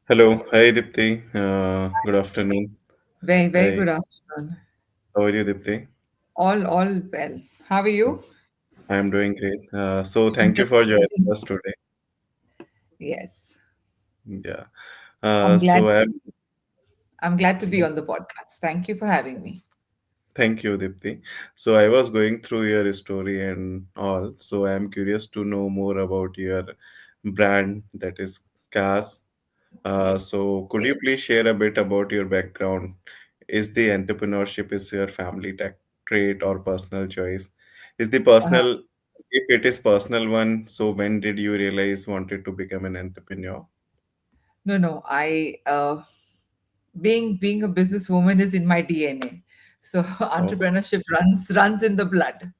Hello, hi Deepti. Good afternoon. Very, very Hi, good afternoon. how are you, Deepti? All well. How are you? I am doing great. So thank you Just for joining waiting. us today. Yes. Yeah. I'm glad So I'm I'm glad to be on the podcast. Thank you for having me. Thank you, Deepti. So I was going through your story and all. So I'm curious to know more about your brand that is Kass. Yes. So could you please share a bit about your background? Is the entrepreneurship is your family tech trait or personal choice? Is the Uh, personal If it is personal one, so when did you realize wanted to become an entrepreneur? no, no. I being a businesswoman is in my DNA. So Oh, entrepreneurship runs in the blood.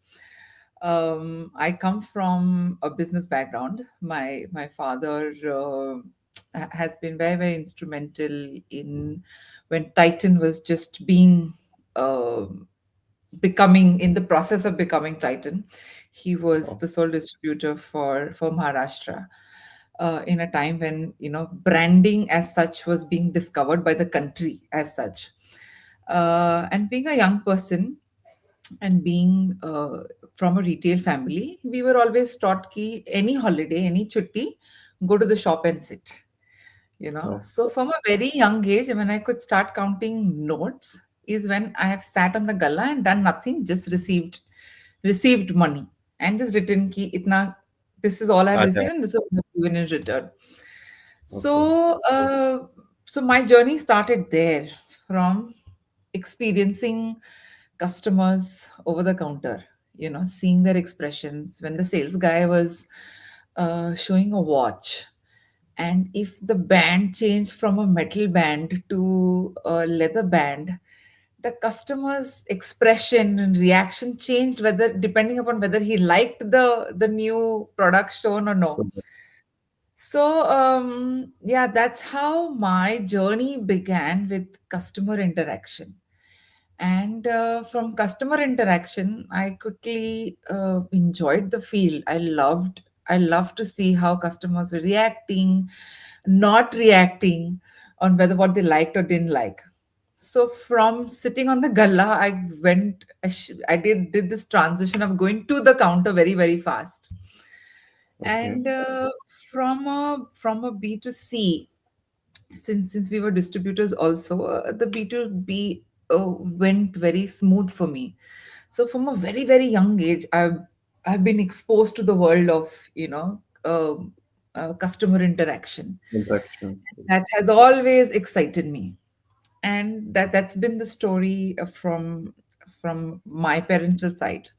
I come from a business background. My father has been very, very instrumental in when Titan was just being uh, becoming in the process of becoming Titan. He was oh, the sole distributor for Maharashtra in a time when branding as such was being discovered by the country as such. And being a young person and being from a retail family, we were always taught ki any holiday, any chutti, go to the shop and sit. oh, So from a very young age, when I could start counting notes, is when I have sat on the galla and done nothing, just received money and just written ki itna. This is all I've Acha. received and this is what I've given in return. Okay, So, so my journey started there from experiencing customers over the counter, seeing their expressions when the sales guy was showing a watch. And if the band changed from a metal band to a leather band, the customer's expression and reaction changed whether depending upon whether he liked the new product shown or no. So, yeah, that's how my journey began with customer interaction. And from customer interaction, I quickly enjoyed the field. I loved to see how customers were reacting, not reacting on whether what they liked or didn't like. So from sitting on the galla, I did this transition of going to the counter very, very fast. okay, And from a B2C, since we were distributors also, the B2B went very smooth for me. So from a very, very young age, I've been exposed to the world of customer interaction. interaction. That has always excited me, and that's been the story from my parental side.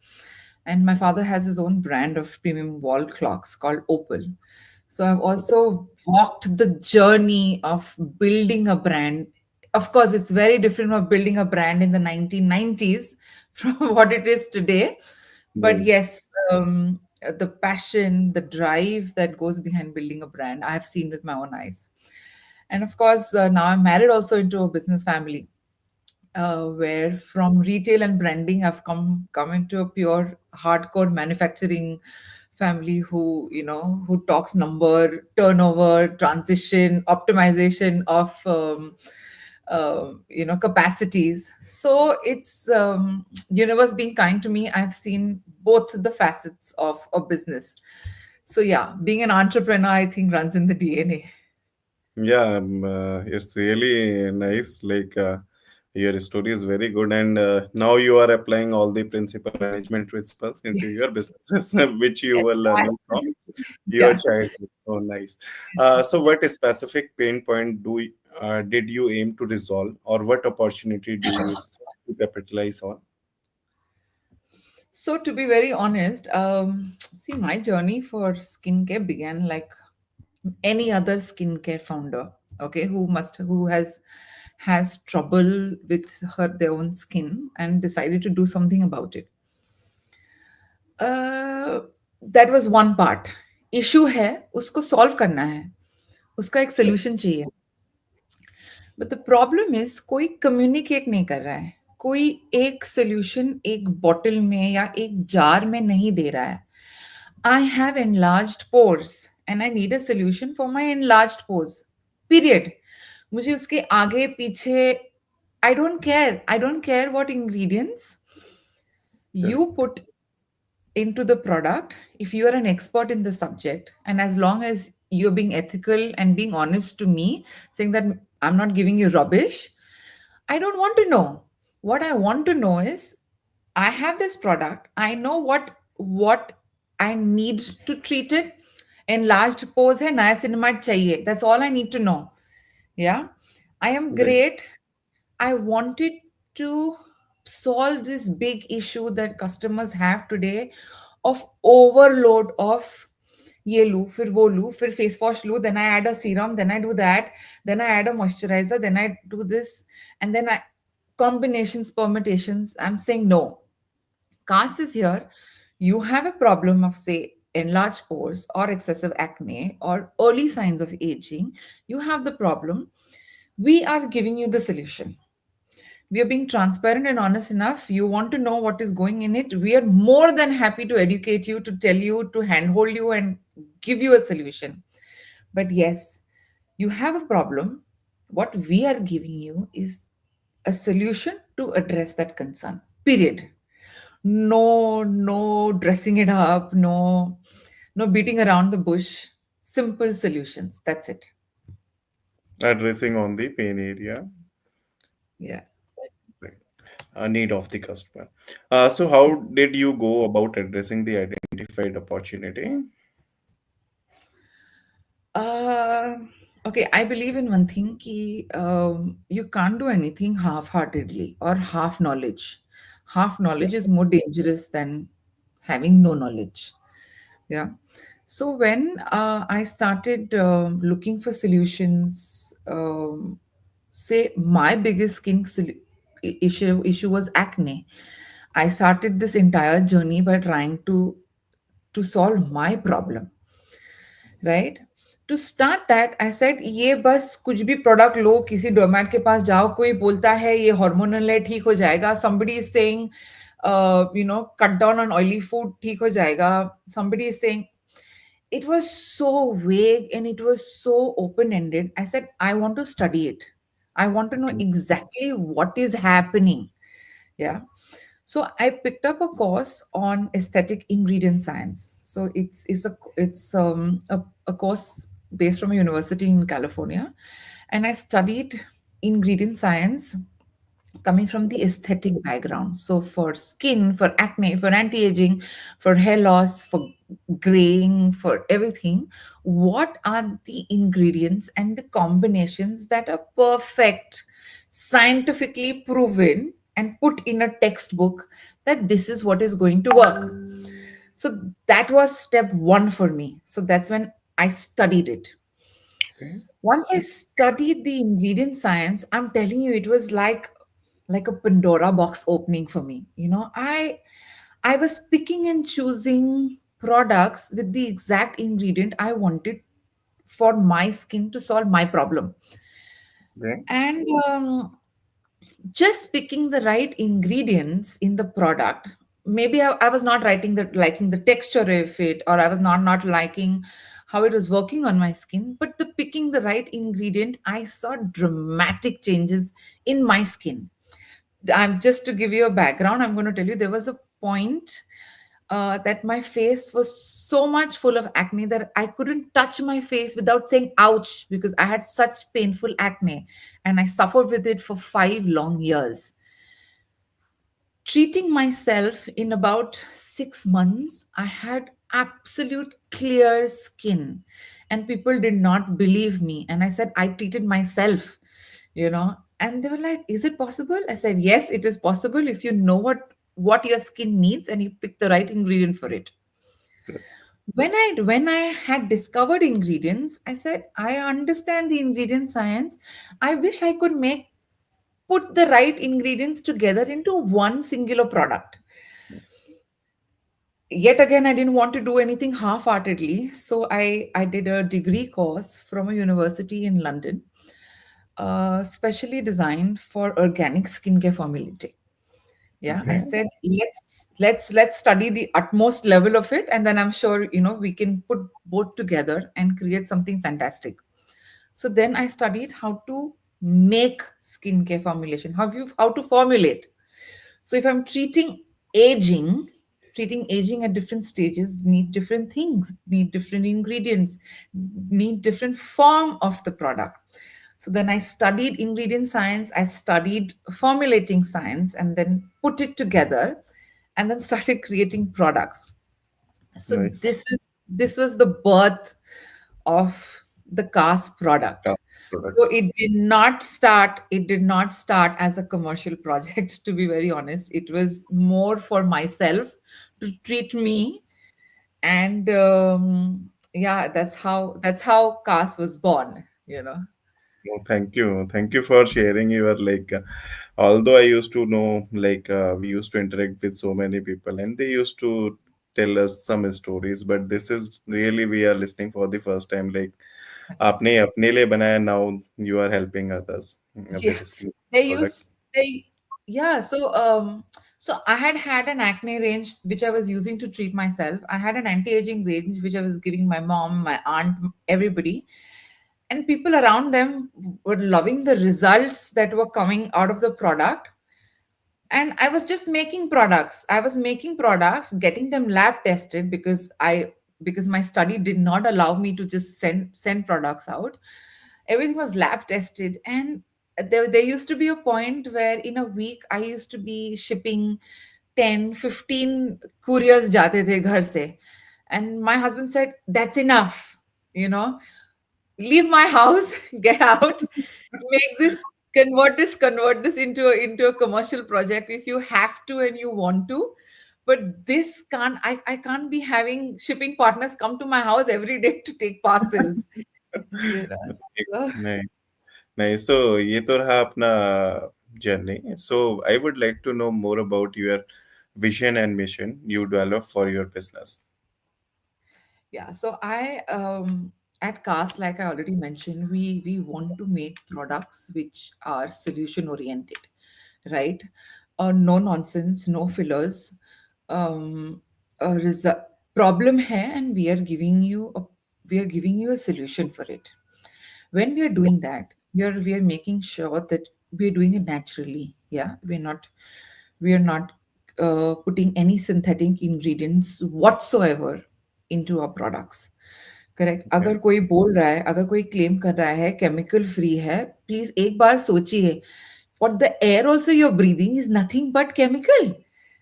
And my father has his own brand of premium wall clocks called Opal. So I've also walked the journey of building a brand. Of course, it's very different from building a brand in the 1990s from what it is today. But Yes. yes, the passion, the drive that goes behind building a brand, I have seen with my own eyes. And of course, now I'm married also into a business family, where from retail and branding I've come into a pure hardcore manufacturing family who talks number, turnover, transition, optimization of capacities. So it's universe being kind to me. I've seen both the facets of a business. So yeah, being an entrepreneur, I think, runs in the DNA. Yeah, it's really nice. Your story is very good, and now you are applying all the principal management principles into Yes, your businesses, which you yes, were learning from your yeah. childhood. Oh, nice. So, what specific pain point did you aim to resolve, or what opportunity do you seek to capitalize on? So to be very honest, see, my journey for skincare began like any other skincare founder, okay, who has trouble with their own skin and decided to do something about it. uh, that was one part. Issue है, उसको solve करना है, उसका एक solution चाहिए. But the problem is कोई communicate नहीं कर रहा है, कोई एक सोल्यूशन एक बॉटल में या एक जार में नहीं दे रहा है. I have enlarged pores and I need a solution for my enlarged pores. period. मुझे उसके आगे पीछे, I don't care what ingredients Correct. you put into the product. If you are an expert in the subject, and as long as you're being ethical and being honest to me, saying that I'm not giving you rubbish, I don't want to know. What I want to know is, I have this product, I know what I need to treat it. Enlarged pose hai, niacinamide chahiye, that's all I need to know. Yeah, I am Right. great. I wanted to solve this big issue that customers have today of overload of ये लूँ फिर वो लूँ फिर face wash लूँ, then I add a serum, then I do that, then I add a moisturizer, then I do this, and then I combinations, permutations. I'm saying no. Cass is here. You have a problem of, say, enlarged pores or excessive acne or early signs of aging. You have the problem. We are giving you the solution. We are being transparent and honest enough. You want to know what is going in it. We are more than happy to educate you, to tell you, to handhold you, and give you a solution. But yes, you have a problem. What we are giving you is a solution to address that concern. Period. No dressing it up, no beating around the bush. Simple solutions. That's it. Addressing on the pain area. Yeah. Right. Need of the customer. So how did you go about addressing the identified opportunity? Uh, okay, I believe in one thing ki, you can't do anything half-heartedly or half knowledge. Half knowledge is more dangerous than having no knowledge. Yeah. So when I started looking for solutions, say my biggest issue was acne. I started this entire journey by trying to solve my problem, right? To start that, I said ये बस कुछ भी product लो, किसी डोमैट के पास जाओ, कोई बोलता है ये हार्मोनल है, ठीक हो जाएगा. Somebody is saying cut down on oily food, ठीक हो जाएगा. Somebody is saying, it was so vague and it was so open ended. I said I want to study it. I want to know Okay. exactly what is happening. Yeah. So I picked up a course on aesthetic ingredient science. So it's a course based from a university in California, and I studied ingredient science coming from the aesthetic background. So for skin, for acne, for anti-aging, for hair loss, for graying, for everything, what are the ingredients and the combinations that are perfect, scientifically proven, and put in a textbook that this is what is going to work. So that was step one for me. So that's when I studied it. Okay. Once I studied the ingredient science, I'm telling you, it was like a Pandora box opening for me. I was picking and choosing products with the exact ingredient I wanted for my skin to solve my problem. Okay. And just picking the right ingredients in the product. Maybe I was not liking the texture of it, or I was not liking how it was working on my skin. But the picking the right ingredient, I saw dramatic changes in my skin. I'm just to give you a background. I'm going to tell you there was a point that my face was so much full of acne that I couldn't touch my face without saying ouch, because I had such painful acne and I suffered with it for 5 long years. Treating myself in about 6 months, I had absolute clear skin, and people did not believe me. And I said, I treated myself, and they were like, is it possible? I said, yes, it is possible if you know what your skin needs and you pick the right ingredient for it. Correct. When I had discovered ingredients, I said, I understand the ingredient science. I wish I could make put the right ingredients together into one singular product. Yet again, I didn't want to do anything half-heartedly, so I did a degree course from a university in London, specially designed for organic skincare formulating. Yeah, I Okay. said let's study the utmost level of it, and then I'm sure we can put both together and create something fantastic. So then I studied how to make skincare formulation, how to formulate. So if I'm treating aging at different stages need different things, need different ingredients, need different form of the product. So then I studied ingredient science, I studied formulating science, and then put it together and then started creating products. So Nice. this was the birth of the Kass product. Yeah, So products. it did not start as a commercial project, to be very honest. It was more for myself to treat me. And yeah, that's how Kass was born, you know. No, thank you. Thank you for sharing your like. Although I used to know, like, we used to interact with so many people, and they used to tell us some stories. But this is really we are listening for the first time. Like, आपने अपने लिए बनाया. Now you are helping others Yeah. with skin They products. use they yeah, so I had an acne range which I was using to treat myself. I had an anti-aging range which I was giving my mom, my aunt, everybody. And people around them were loving the results that were coming out of the product. And I was just making products. I was making products, getting them lab tested, because my study did not allow me to just send products out. Everything was lab tested. And there used to be a point where in a week I used to be shipping 10, 15 couriers jate the ghar se. And my husband said, that's enough, you know, leave my house, get out, make this, convert this into a commercial project if you have to and you want to. But this can't, I can't be having shipping partners come to my house every day to take parcels. You know, so, नहीं नहीं so ये तो रहा अपना journey. So I would like to know more about your vision and mission you develop for your business. yeah, so I at Cast, like I already mentioned, we want to make products which are solution oriented, right? No nonsense, no fillers. A problem hai, and we are giving you a solution for it. When we are doing that, we are making sure that we are doing it naturally. Yeah, we are not putting any synthetic ingredients whatsoever into our products. Correct. Okay. अगर कोई बोल रहा है, अगर कोई claim कर रहा है केमिकल फ्री है, प्लीज एक बार सोचिए, what the air also you're breathing is nothing but chemical,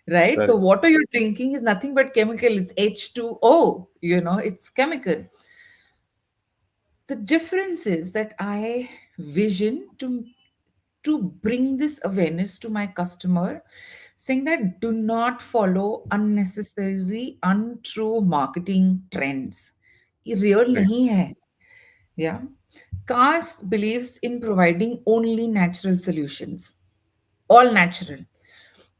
right? The Correct. water you're drinking is nothing but chemical. It's H2O, it's chemical. The difference is that I vision to bring this awareness to my customer, saying that do not follow unnecessary untrue marketing trends. ये real Right. नहीं है. Yeah. Kass believes in providing only natural solutions, all natural.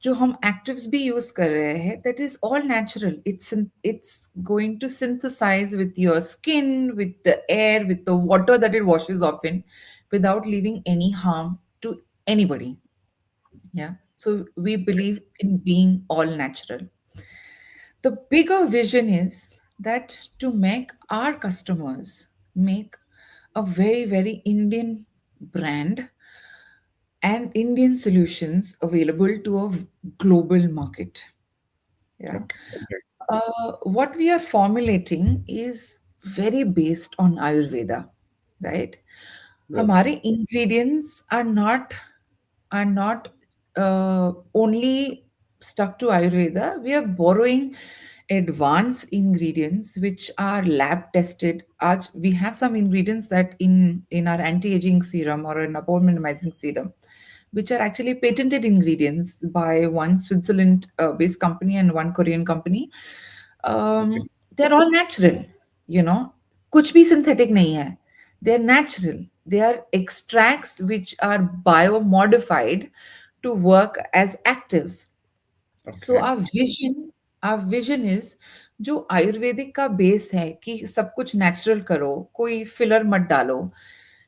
जो हम actives भी use कर रहे हैं, that is all natural. It's going to synthesize with your skin, with the air, with the water that it washes off in, without leaving any harm to anybody. Yeah, so we believe in being all natural. The bigger vision is that to make our customers make a very very Indian brand and Indian solutions available to a global market. Yeah. Okay. Okay. What we are formulating is very based on Ayurveda, right? Yeah. हमारे ingredients are not only stuck to Ayurveda. We are borrowing advanced ingredients which are lab tested. आज we have some ingredients that in our anti-aging serum or in a pore minimizing serum, which are actually patented ingredients by one Switzerland based company and one Korean company. Okay. They're all natural, you know. कुछ भी synthetic नहीं है. They're natural. They are extracts which are biomodified to work as actives. So Okay. our vision is जो आयुर्वेदिक का base है कि सब कुछ नेचुरल करो, कोई फिलर मत डालो.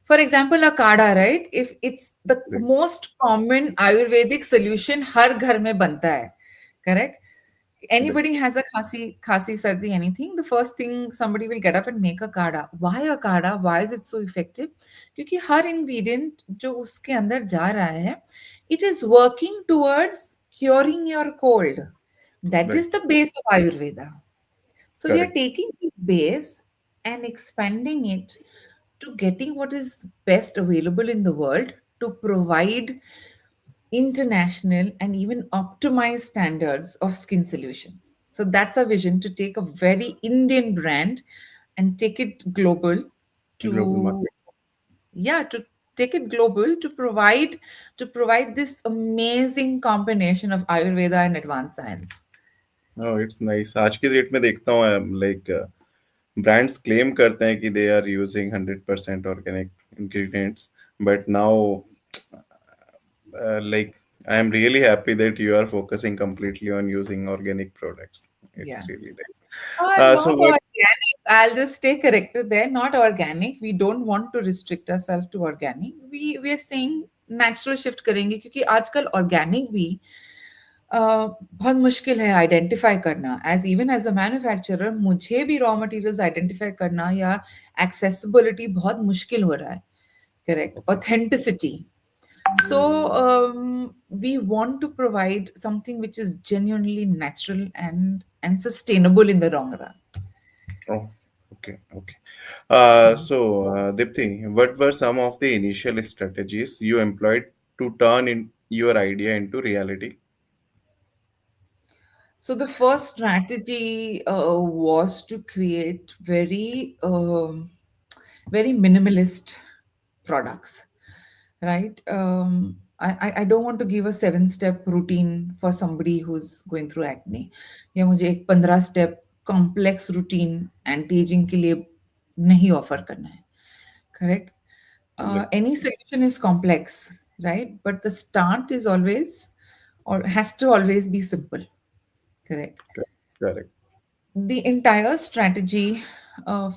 For example a kadha, right? If it's the Right. Most common Ayurvedic solution हर घर में बनता है, correct? Right. Anybody has a khasi sardi anything, the first thing somebody will get up and make a kada. Why a kada? Why is it so effective? क्योंकि हर ingredient जो उसके अंदर जा रहा है, it is working towards curing your cold. That Right. is the base of Ayurveda. So we are Correct. taking this base and expanding it to getting what is best available in the world to provide international and even optimized standards of skin solutions. So that's a vision to take a very Indian brand and take it global Global to, market. yeah, to take it global to provide this amazing combination of Ayurveda and advanced science. Oh, it's nice. आज की date में देखता हूँ like brands claim करते हैं कि they are using 100% organic ingredients, but now like I am really happy that you are focusing completely on using organic products. Yeah. It's really nice. So Not what? organic. I'll just stay corrected there. Not organic. We don't want to restrict ourselves to organic. We are saying natural shift करेंगे क्योंकि आजकल organic भी बहुत मुश्किल है identify करना as even as a manufacturer मुझे भी रॉ मटेरियल्स आइडेंटिफाई करना या एक्सेसिबिलिटी बहुत मुश्किल हो रहा है correct Okay. Authenticity so we want to provide something which is genuinely natural and sustainable in the long run. Oh, okay, okay. Dipti, what were some of the initial strategies you employed to turn in your idea into reality? So the first strategy was to create very minimalist products, right? I don't want to give a 7 step routine for somebody who's going through acne. या मुझे एक 15 step complex routine anti aging के लिए नहीं offer करना है, correct? Right. Any solution is complex, right? But the start is always or has to always be simple, correct? Correct. The entire strategy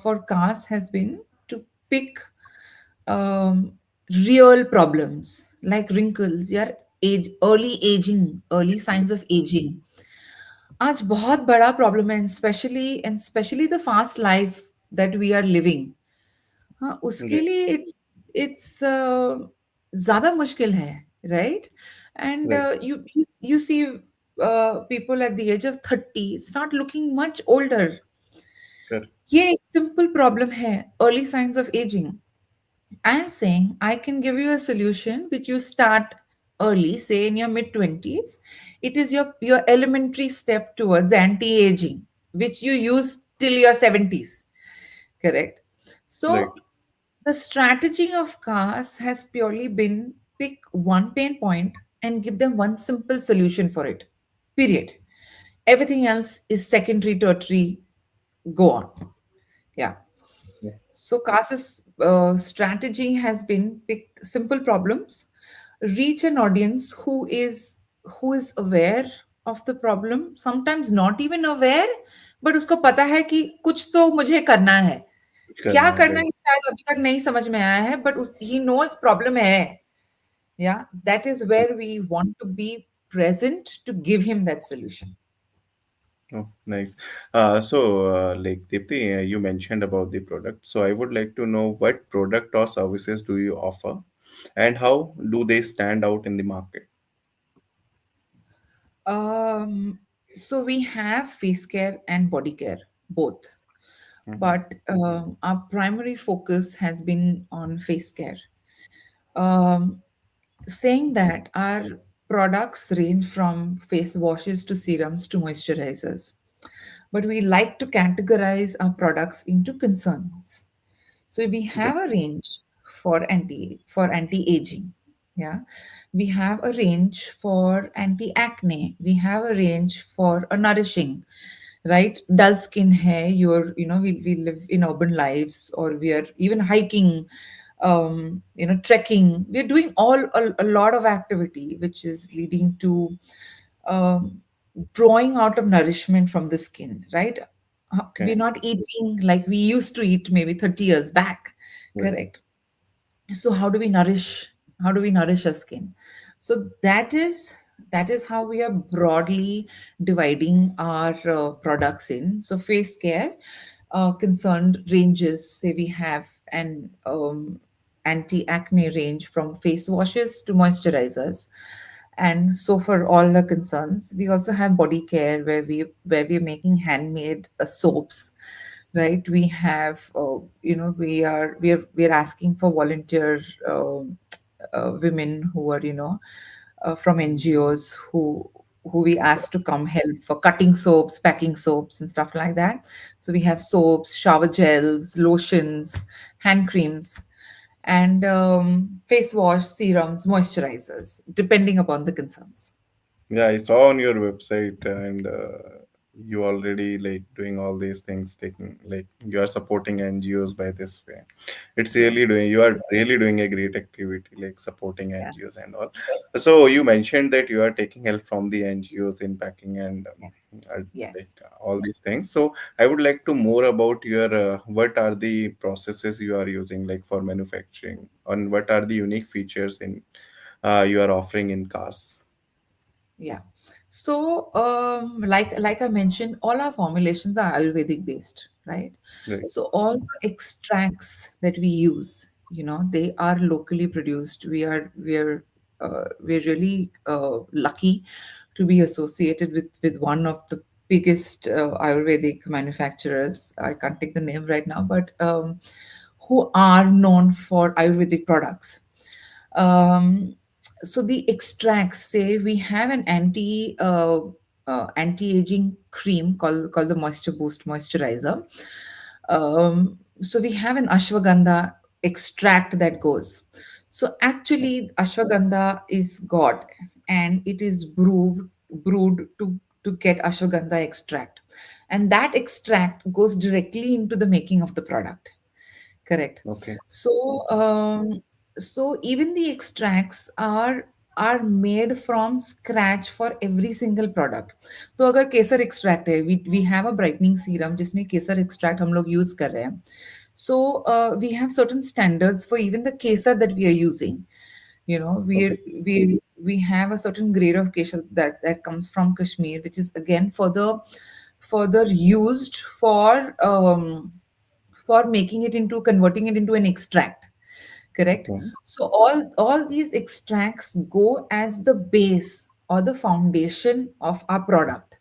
for Kass has been to pick um, real problems like wrinkles, yeah, age, early signs of aging. आज बहुत बड़ा problem है specially the fast life that we are living. हाँ, उसके Right. लिए it's ज़्यादा मुश्किल है, right? And Right. You see people at the age of 30 start looking much older. Correct. ये एक सिंपल प्रॉब्लम है, early signs of aging. I'm saying I can give you a solution which you start early, say in your mid 20s. It is your elementary step towards anti-aging, which you use till your 70s. Correct. So Right. the strategy of CAS has purely been pick one pain point and give them one simple solution for it. Period. Everything else is secondary, tertiary. Go on. Yeah. Yeah. So Kas's strategy has been pick simple problems, reach an audience who is aware of the problem, sometimes not even aware, but उसको पता है कि कुछ तो मुझे करना है. क्या करना है. करना Right. है शायद अभी तक नहीं समझ में आया है, but he knows problem है. Yeah, that is where we want to be present to give him that solution. Oh, nice. Like Deepti, you mentioned about the product. So, I would like to know what product or services do you offer, and how do they stand out in the market? Um, so we have face care and body care both. Mhm. But our primary focus has been on face care. Um, saying that our products range from face washes to serums to moisturizers, but we like to categorize our products into concerns. So we Right. have a range for anti-aging. Yeah. We have a range for anti-acne. We have a range for a nourishing, right? Dull skin hair, we live in urban lives or we are even hiking, trekking. We're doing a lot of activity, which is leading to um, drawing out of nourishment from the skin, right? We're Okay. not eating like we used to eat maybe 30 years back, Right. correct? So how do we nourish our skin? So that is That is how we are broadly dividing our products in. So face care concerned ranges, say we have an anti-acne range from face washes to moisturizers. And so for all the concerns, we also have body care where we're making handmade soaps, right? We have we are asking for volunteer women who are from NGOs who we asked to come help for cutting soaps, packing soaps, and stuff like that. So we have soaps, shower gels, lotions, hand creams, and face wash, serums, moisturizers, depending upon the concerns. Yeah, I saw on your website, and you already like doing all these things, taking like you are supporting NGOs by this way. It's really Yes. doing, you are really doing a great activity, like supporting Yeah. NGOs and all. So you mentioned that you are taking help from the NGOs in packing and Yeah. uh, Yes. all these things. So I would like to more about your what are the processes you are using like for manufacturing, and what are the unique features in you are offering in Kass. Yeah. So, like I mentioned, all our formulations are Ayurvedic based, right? Right. So all the extracts that we use, they are locally produced. We're really lucky to be associated with one of the biggest Ayurvedic manufacturers. I can't take the name right now, but who are known for Ayurvedic products. Um, so the extracts, say we have an anti-aging cream called the Moisture Boost moisturizer. So we have an ashwagandha extract that goes. So actually ashwagandha is got, and it is brewed to get ashwagandha extract, and that extract goes directly into the making of the product. Correct. Okay. So, so even the extracts are made from scratch for every single product. तो अगर केसर extract है, we have a brightening serum जिसमें केसर extract हम लोग use कर रहे हैं. So we have certain standards for even the kesar that we are using. You know, Okay. we have a certain grade of kesar that comes from Kashmir, which is again further used for making it into converting it into an extract. Correct. Okay. So all these extracts go as the base or the foundation of our product.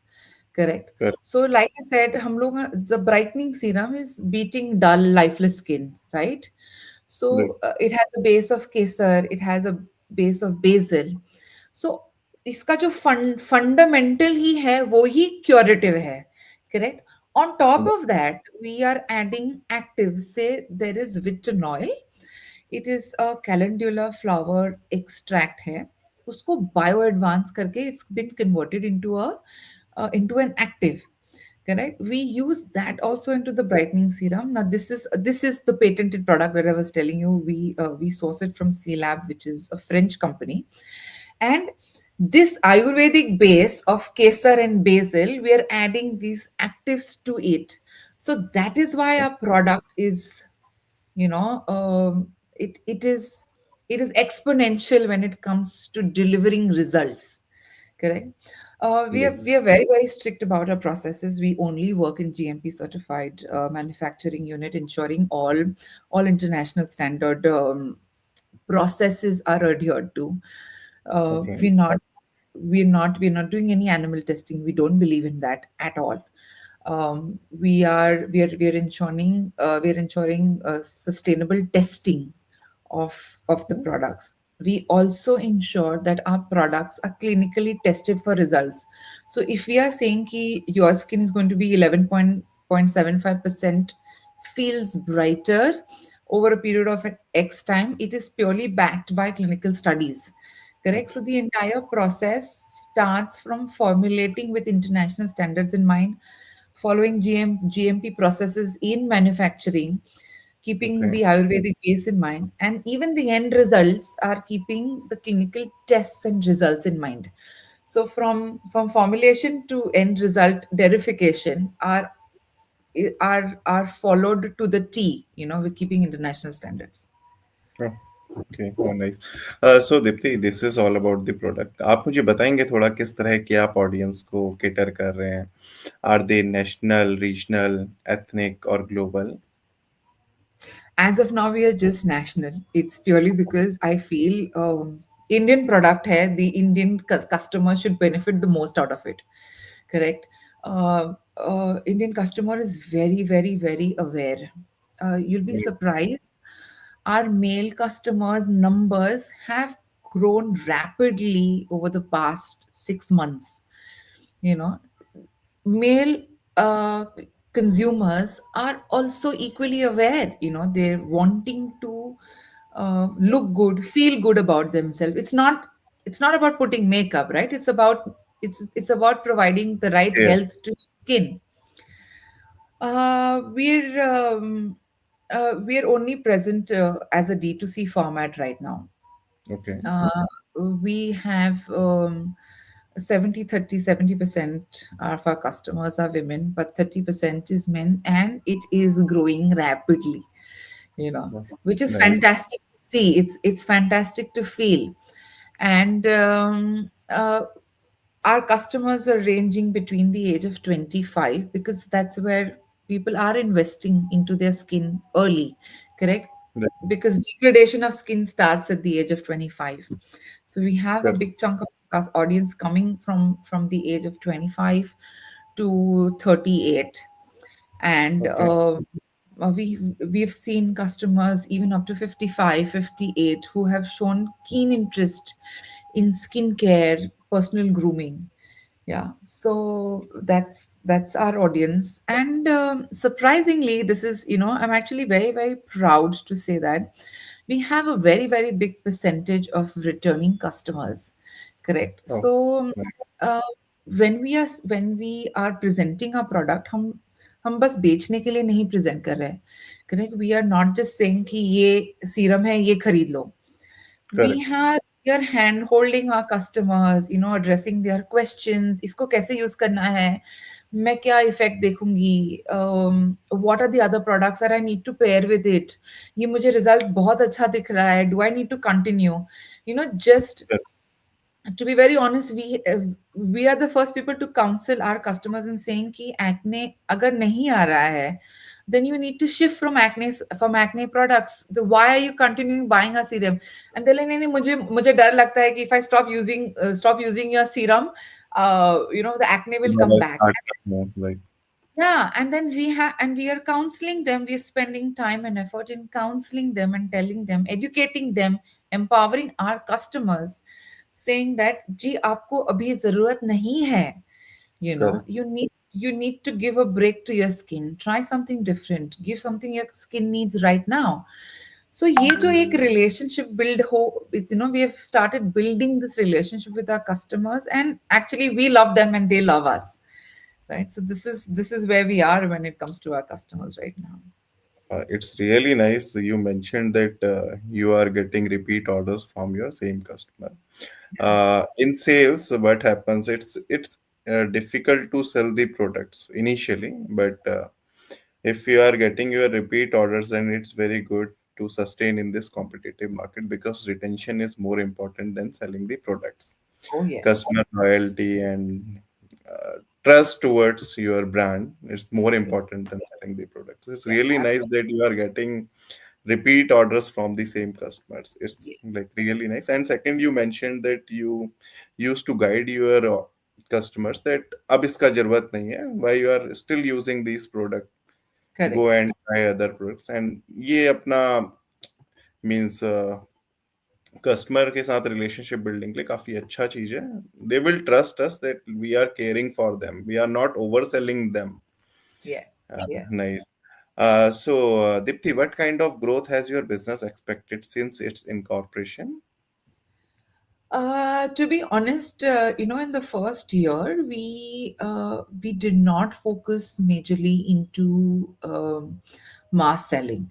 Correct. Correct. So like I said, the brightening serum is beating dull lifeless skin, right? Right. So it has a base of kesar, it has a base of basil. So इसका जो fundamental ही है वो ही curative है. Correct. On top Right. of that, we are adding actives. Say there is Vitonol. It is a calendula flower extract है. उसको bio advance करके it's been converted into an active. Correct. We use that also into the brightening serum. Now this is the patented product that I was telling you. We source it from C Lab, which is a French company, and this Ayurvedic base of kesar and basil, we are adding these actives to it. So that is why our product is, you know, it is exponential when it comes to delivering results. Correct. We are Right. we are very very strict about our processes. We only work in GMP certified manufacturing unit, ensuring all international standard processes are adhered to. Okay. We're not doing any animal testing. We don't believe in that at all. We are ensuring sustainable testing of the products. We also ensure that our products are clinically tested for results. So if we are saying ki your skin is going to be 11.75% feels brighter over a period of an X time, it is purely backed by clinical studies. Correct. Okay. So the entire process starts from formulating with international standards in mind, following GMP processes in manufacturing, keeping Okay. the Ayurvedic base in mind, and even the end results are keeping the clinical tests and results in mind. So from formulation to end result verification are followed to the T. We're keeping international standards. Oh. Okay, nice. So Deepti, this is all about the product. आप मुझे बताएंगे थोड़ा किस तरह के आप audience को cater कर रहे हैं? Are they national, regional, ethnic और global? As of now, we are just national. It's purely because I feel Indian product hai, the Indian customer should benefit the most out of it. Correct. Indian customer is very, very, very aware. You'll be surprised. Our male customers' numbers have grown rapidly over the past 6 months. You know, male consumers are also equally aware. They're wanting to look good, feel good about themselves. It's not about putting makeup, right? It's about providing the right Yeah. health to skin. We're only present as a D2C format right now. Okay. uh, we have 70% of our customers are women, but 30% is men, and it is growing rapidly, which is Nice. fantastic to see. It's fantastic to feel. And our customers are ranging between the age of 25, because that's where people are investing into their skin early, correct? Right. Because degradation of skin starts at the age of 25. So we have a Correct. big chunk of our audience coming from the age of 25 to 38. And Okay. we've seen customers even up to 55, 58 who have shown keen interest in skincare, personal grooming. Yeah, so that's our audience. And surprisingly, this is, I'm actually very, very proud to say that we have a very, very big percentage of returning customers. Correct. Oh, So nice. uh, when we are presenting our product, हम बस बेचने के लिए नहीं present कर रहे हैं. Correct. We are not just saying कि ये सीरम है, ये खरीद लो. we Correct. have we are hand holding our customers, addressing their questions. इसको कैसे यूज करना है, मैं क्या इफेक्ट देखूंगी, what are the other products are I need to pair with it, ये मुझे रिजल्ट बहुत अच्छा दिख रहा है, do I need to continue. Just Correct. to be very honest, we are the first people to counsel our customers in saying कि acne अगर नहीं आ रहा है, then you need to shift from acne products. Why are you continuing buying a serum? And they're like, नहीं नहीं, मुझे डर लगता है कि if I stop using your serum, the acne will When come I back. start to like, Yeah, and then we are counseling them. We are spending time and effort in counseling them and telling them, educating them, empowering our customers, saying that जी आपको अभी जरूरत नहीं है. correct. You need to give a break to your skin. Try something different. Give something your skin needs right now. So ये जो एक relationship build हो, we have started building this relationship with our customers, and actually we love them and they love us, right? So this is where we are when it comes to our customers right now. It's really nice. You mentioned that you are getting repeat orders from your same customer. In sales, what happens? It's difficult to sell the products initially, but if you are getting your repeat orders, then it's very good to sustain in this competitive market because retention is more important than selling the products. Oh yes. Customer loyalty and trust towards your brand is more Yeah. important than selling the products. It's Yeah, really nice that you are getting repeat orders from the same customers. It's absolutely. like really nice. And second, you mentioned that you used to guide your customers that अब इसका जरूरत नहीं है, why you are still using these product, go Correct. and try other products. And ये अपना means customer के साथ relationship building के लिए काफी अच्छा चीज है. They will trust us that we are caring for them, we are not overselling them. Yes. Yes. Nice. So Dipti, what kind of growth has your business expected since its incorporation? To be honest, in the first year, we did not focus majorly into mass selling.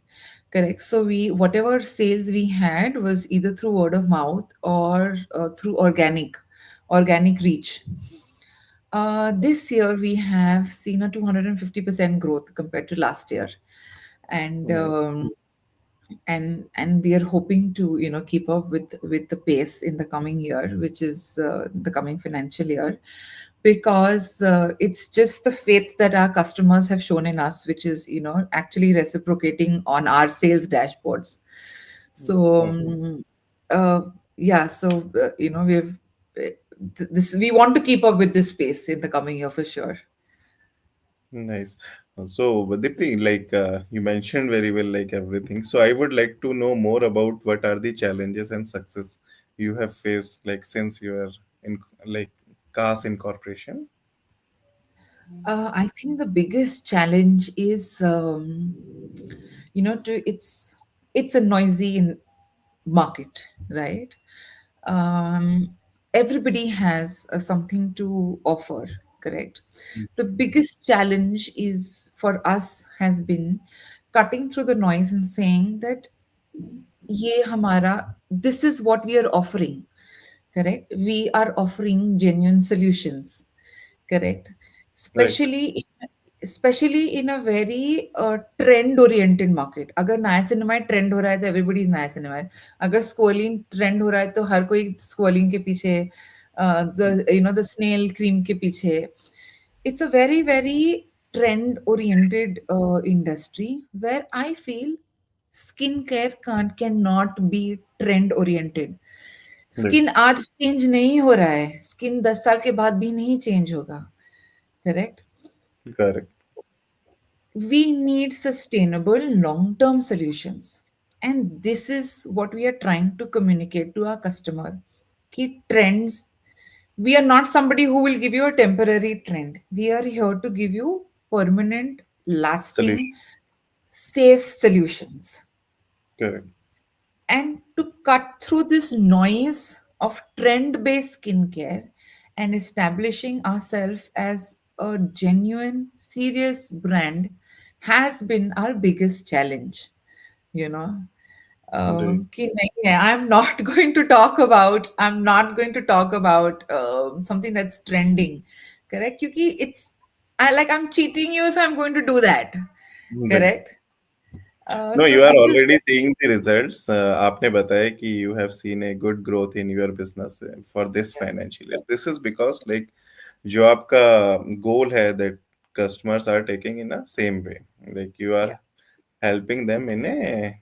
Correct. So we whatever sales we had was either through word of mouth or through organic reach. This year we have seen a 250% growth compared to last year, and Nice. and we are hoping to, keep up with the pace in the coming year, which is the coming financial year, because it's just the faith that our customers have shown in us, which is, actually reciprocating on our sales dashboards. So Okay. uh, yeah, so we've this we want to keep up with this pace in the coming year for sure. Nice. So, Dipti, like you mentioned very well, like everything. So, I would like to know more about what are the challenges and success you have faced, like since you are in like Kass Incorporation. I think the biggest challenge is, to it's a noisy market, right? Um, Everybody has something to offer, correct? The biggest challenge is for us has been cutting through the noise and saying that ये हमारा this is what we are offering, correct? We are offering genuine solutions, correct? Right. Especially in a very trend oriented market. अगर niacinamide trend हो रहा है तो everybody is niacinamide. अगर squalene trend हो रहा है तो हर कोई squalene के पीछे, the snail cream के पीछे. It's a very very trend oriented industry where I feel skincare cannot be trend oriented. Right. Skin आज चेंज नहीं हो रहा है, स्किन 10 साल के बाद भी नहीं चेंज होगा, correct? Correct. We need sustainable long term solutions, and this is what we are trying to communicate to our customer. Key trends, we are not somebody who will give you a temporary trend. We are here to give you permanent, lasting, Solution. safe solutions. Correct. And to cut through this noise of trend based skincare and establishing ourselves as a genuine, serious brand has been our biggest challenge. You know, Right. कि नहीं है, I'm not going to talk about something that's trending, correct? क्योंकि I'm cheating you if I'm going to do that, Right. correct? No, So you are this is already seeing the results. आपने बताया कि you have seen a good growth in your business for this yeah, financial year. This is because like जो आपका goal है that customers are taking in a same way. Like you yeah, are helping them in a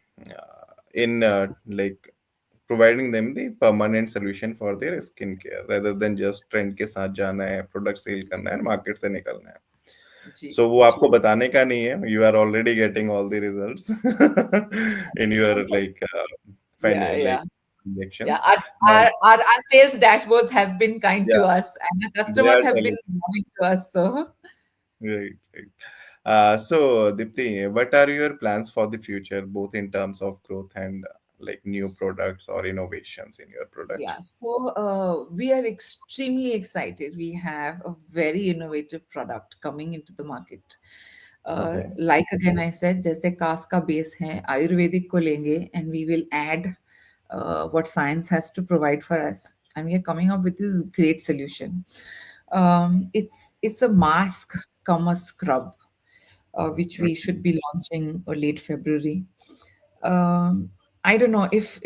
like providing them the permanent solution for their skincare rather than just trend के साथ जाना है, product sale करना है, market से निकलना है. जी, So वो आपको बताने का नहीं है. You are already getting all the results in your like yeah, like yeah. Yeah, injections. And our sales dashboards have been kind to yeah, us, and our they customers are have been telling. loving to us. So, Right, right. So Dipti, what are your plans for the future, both in terms of growth and like new products or innovations in your yeah, products? so we are extremely excited. We have a very innovative product coming into the market. Okay, Like again, I said, जैसे कास का base है, आयुर्वेदिक को लेंगे, and we will add what science has to provide for us, and we are coming up with this great solution. It's a mask, come a scrub, which we should be launching late February. Um, I don't know if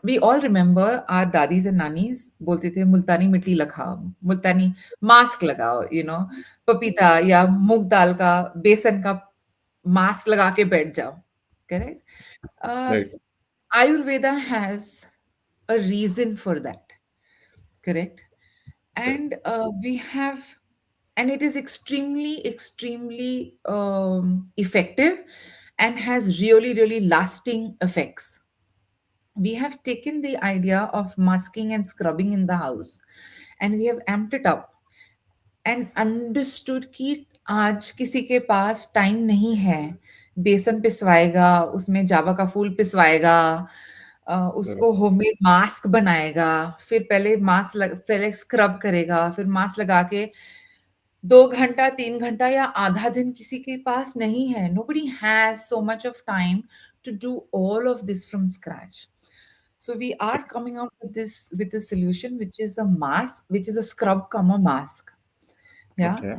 we all remember our dadis and nannies बोलते थे मुल्तानी मिट्टी लगाओ, मुल्तानी mask लगाओ, पपीता या मूंग दाल का बेसन का मास्क लगा के बैठ जाओ, correct? Uh, right, Ayurveda has a reason for that, correct? correct, And we have, and it is extremely effective and has really really lasting effects. We have taken the idea of masking and scrubbing in the house, and we have amped it up and understood कि आज किसी के पास time नहीं है, बेसन पिसवाएगा, उसमें जावा का फूल पिसवाएगा, correct, उसको होममेड मास्क बनाएगा, फिर पहले स्क्रब करेगा, फिर मास्क लगा के 2 घंटा 3 घंटा या आधा दिन किसी के पास नहीं है. Nobody has so much of time to do all of this from scratch. So we are coming out with this solution, which is a mask, which is a scrub come a mask. Yeah. okay,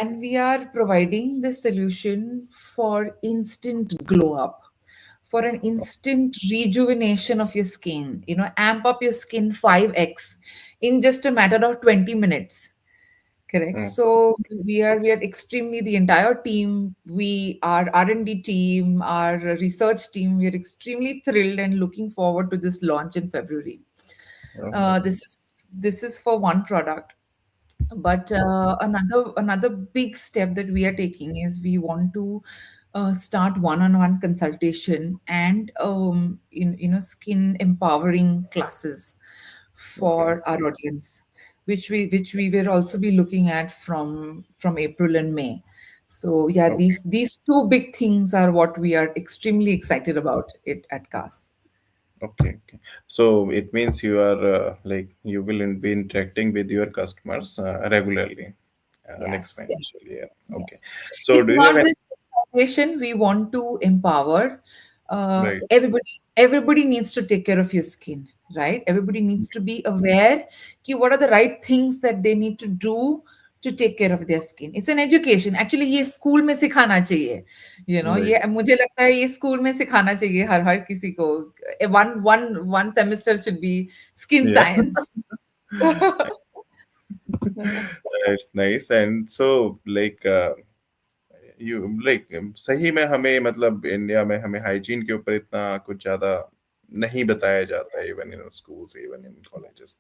And we are providing this solution for instant glow up. for an instant rejuvenation of your skin, amp up your skin 5x in just a matter of 20 minutes. Correct. Mm, So we are extremely, the entire team, we, our R&D team, our research team, we are extremely thrilled and looking forward to this launch in February. oh, Uh, nice. this is this is for one product, but another big step that we are taking is we want to start one-on-one consultation and skin empowering classes Okay. for our audience, which we will also be looking at from April and May. So yeah, Okay. these two big things are what we are extremely excited about it at Kass. Okay. Okay. So it means you are like you will be interacting with your customers regularly and Yes, yes, exponentially. Yeah. Okay. yes. So It's do you have not any? just foundation. We want to empower Right. everybody. Everybody needs to take care of your skin, right? Everybody needs to be aware कि what are the right things that they need to do to take care of their skin. It's an education. Actually, ये school में सिखाना चाहिए. Right. ये मुझे लगता है ये स्कूल में सिखाना चाहिए हर किसी को. One semester should be skin Yeah. science. It's nice. And so like you like सही में हमें मतलब इंडिया में हमें हाइजीन के ऊपर इतना कुछ ज्यादा नहीं बताया जाता है even in schools even in colleges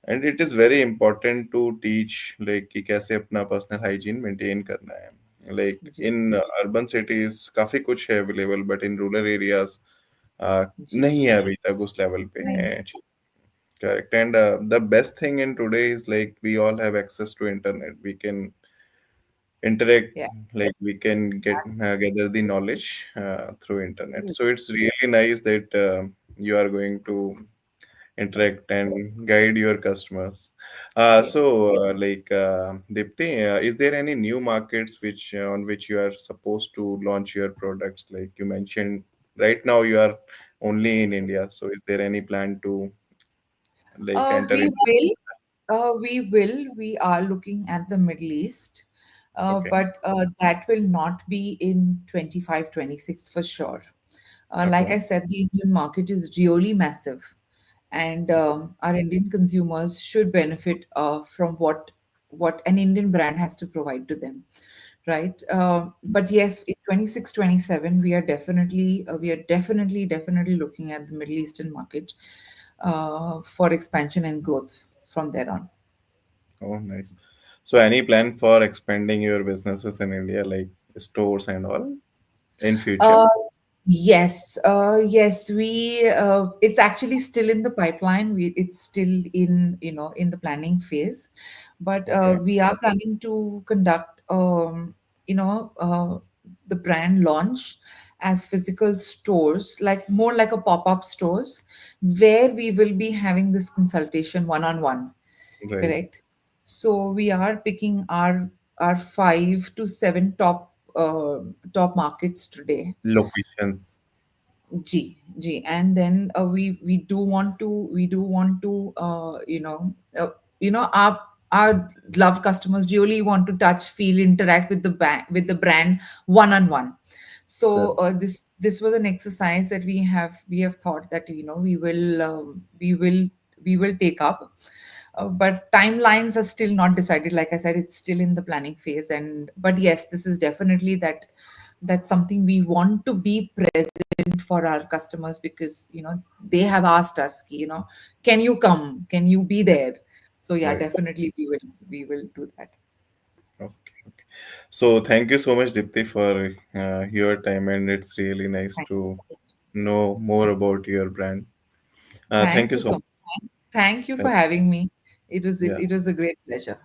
and it is very important to teach like कि कैसे अपना पर्सनल हाइजीन मेंटेन करना है लाइक जी, इन अर्बन सिटीज काफी कुछ है available but in rural areas जी. नहीं है अभी तक उस लेवल पे नहीं. Correct and the best thing in today is like we all have access to internet we can interact Yeah. like we can get gather the knowledge through internet Absolutely. so it's really nice that you are going to interact and guide your customers Yeah. like Deepti, is there any new markets which on which you are supposed to launch your products like you mentioned right now you are only in India so is there any plan to like enter We in will. We are looking at the Middle East, okay but that will not be in 25, 26 for sure. Like I okay said, the Indian market is really massive, and our Indian consumers should benefit from what an Indian brand has to provide to them, right? But yes, in 26, 27, we are definitely looking at the Middle Eastern market for expansion and growth from there on. Oh, nice. So, any plan for expanding your businesses in India, like stores and all, in future? Uh, yes, it's actually still in the pipeline. It's still in the planning phase, but Okay, we are planning to conduct, you know, the brand launch as physical stores, like more like a pop-up stores, where we will be having this consultation one-on-one. right. Correct. So we are picking our 5 to 7 top markets today. Locations, G, and then we do want to our love customers really want to touch, feel, interact with the brand one on one. So correct. this was an exercise that we have thought that we will take up, but timelines are still not decided. Like I said, it's still in the planning phase, and but yes, this is definitely that's something we want to be present for our customers, because they have asked us can you come, can you be there. So yeah, Right. definitely we will do that. Okay. Okay. So, thank you so much, Dipti, for your time, and it's really nice Thank to know more about your brand. Thank thank you you so so much. much. Thank you for Thank, having me. It was it, yeah. it was a great pleasure.